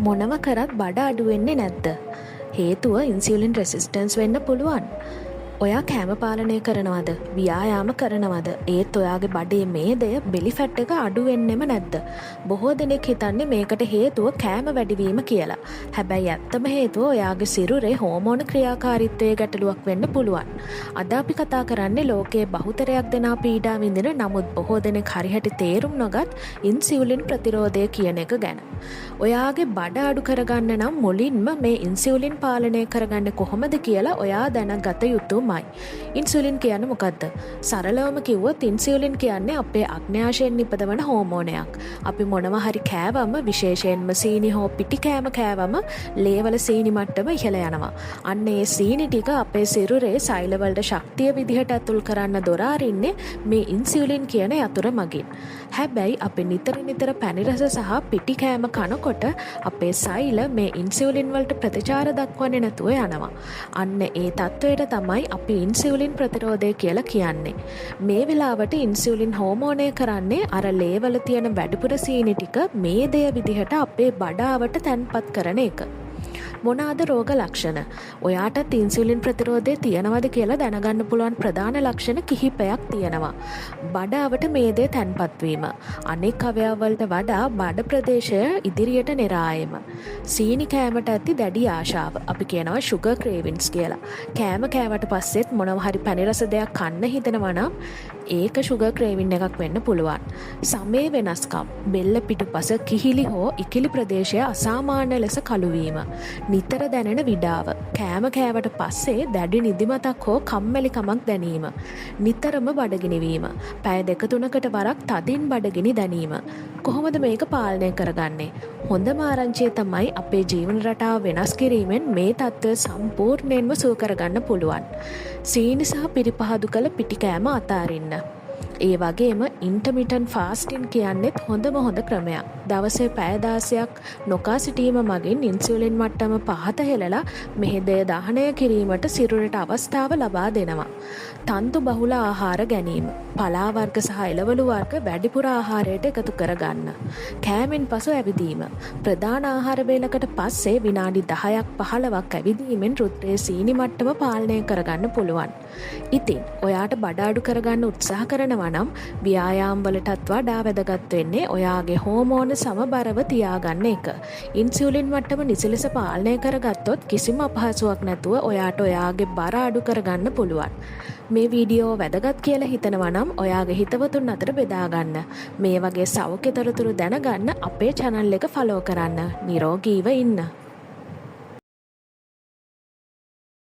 මොනව කරත් බඩ අඩු වෙන්නේ නැද්ද? හේතුව ඉන්සියුලින් රෙසිස්ටන්ස් වෙන්න පුළුවන්. ඔයා කෑම පාලනය කරනවද? ව්‍යායාම කරනවද? ඒත් ඔයාගේ බඩේ මේදය බෙලි ෆැට් එක අඩු වෙන්නෙම නැද්ද? බොහෝ දෙනෙක් හිතන්නේ මේකට හේතුව කෑම වැඩිවීම කියලා. හැබැයි ඇත්තම හේතුව ඔයාගේ සිරුරේ හෝමෝන ක්‍රියාකාරීත්වයේ ගැටලුවක් වෙන්න පුළුවන්. අද අපි කතා කරන්නේ ලෝකයේ බහුතරයක් දෙනා පීඩා විඳින නමුත් බොහෝ දෙනෙක් හරියට තේරුම් නොගත් ඉන්සියුලින් ප්‍රතිරෝධය කියන එක ගැන. ඔයාගේ බඩ අඩු කරගන්න නම් මුලින්ම මේ ඉන්සියුලින් පාලනය කරගන්න කොහොමද කියලා ඔයා දැනගත යුතුමයි. ඉන්සියුලින් කියන්නේ මොකද්ද? සරලවම කිව්වොත් ඉන්සියුලින් කියන්නේ අපේ අග්න්‍යාශයෙන් නිපදවන හෝමෝනයක්. අපි මොනවා හරි කෑවම විශේෂයෙන්ම සීනි හෝ පිටි කෑම කෑවම ලේවල සීනි මට්ටම ඉහළ යනවා. අන්න ඒ සීනි ටික අපේ සිරුරේ සෛලවලට ශක්තිය විදිහට ඇතුල් කරන්න දොර අරින්නේ මේ ඉන්සියුලින් කියන යතුර මගින්. හැබැයි අපි නිතර පැණි රස සහ පිටි කෑම කනකොට අපේ සෛල මේ ඉන්සියුලින් වලට ප්‍රතිචාර දක්වන්නේ නැතුව යනවා. අන්න ඒ තත්වයට තමයි අපි ඉන්සියුලින් ප්‍රතිරෝධය කියලා කියන්නේ. මේ වෙලාවට ඉන්සියුලින් හෝමෝනය කරන්නේ අර ලේවල තියෙන වැඩිපුර සීනි ටික මේදය විදිහට අපේ බඩාවට තැන්පත් කරන එක. මොනවාද රෝග ලක්ෂණ? ඔයාටත් ඉන්සියුලින් ප්‍රතිරෝධය තියෙනවද කියලා දැනගන්න පුළුවන් ප්‍රධාන ලක්ෂණ කිහිපයක් තියෙනවා. බඩාවට මේදය තැන්පත් වීම. අනෙක් අවයවවලට වඩා බඩ ප්‍රදේශය ඉදිරියට නෙරායම. සීනි කෑමට ඇති දැඩි ආශාව. අපි කියනවා sugar cravings කියලා. කෑම කෑවට පස්සෙත් මොනවා හරි පැණි රස දෙයක් කන්න හිතෙනවා නම් ඒක sugar craving එකක් වෙන්න පුළුවන්. සමේ වෙනස්කම්. බෙල්ල පිටුපස කිහිලි හෝ ඉකිලි ප්‍රදේශය අසාමාන්‍ය ලෙස කළු වීම. නිතර දැනෙන විඩාව. කෑම කෑවට පස්සේ දැඩි නිදිමතක් හෝ කම්මැලිකමක් දැනීම. නිතරම බඩගිනිවීම. පැය 2-3කට වරක් තදින් බඩගිනි දැනීම. කොහොමද මේක පාලනය කරගන්නේ? හොඳම ආරංචිය තමයි අපේ ජීවන රටාව වෙනස් කිරීමෙන් මේ තත්ත්වය සම්පූර්ණයෙන්ම සුව කරගන්න පුළුවන්. සීනි සහ පිරිපහදු කළ පිටි කෑම අතාරින්න. ඒ වගේම ඉන්ටර්මිටන්ට් ෆාස්ටින් කියන්නේත් හොඳම හොඳ ක්‍රමයක්. දවසේ පැය 16ක් නොකා සිටීම මගින් ඉන්සියුලින් මට්ටම පහත හෙළලා මෙහෙදය දහනය කිරීමට සිරුරට අවස්ථාව ලබා දෙනවා. තන්තු බහුල ආහාර ගැනීම. පලා වර්ග සහ එළවලු වර්ග වැඩිපුර ආහාරයට එකතු කරගන්න. කෑමෙන් පසු ඇවිදීම. ප්‍රධාන ආහාර වේලකට පස්සේ විනාඩි 10ක් 15ක් ඇවිදීමෙන් රුධිරයේ සීනි මට්ටම පාලනය කරගන්න පුළුවන්. ඉතින් ඔයාට බඩ අඩු කරගන්න උත්සාහ කරනවා නම් ව්‍යායාම වලටත් වඩා වැදගත් වෙන්නේ ඔයාගේ හෝමෝන සමබරව තියාගන්න එක. ඉන්සියුලින් මට්ටම නිසි ලෙස පාලනය කරගත්තොත් කිසිම අපහසුාවක් නැතුව ඔයාට ඔයාගේ බර අඩු කරගන්න පුළුවන්. මේ වීඩියෝ වැදගත් කියලා හිතනවා නම් ඔයාගේ හිතවතුන් අතර බෙදා ගන්න. මේ වගේ සෞඛ්‍ය තොරතුරු දැනගන්න අපේ channel එක follow කරන්න. නිරෝගීව ඉන්න.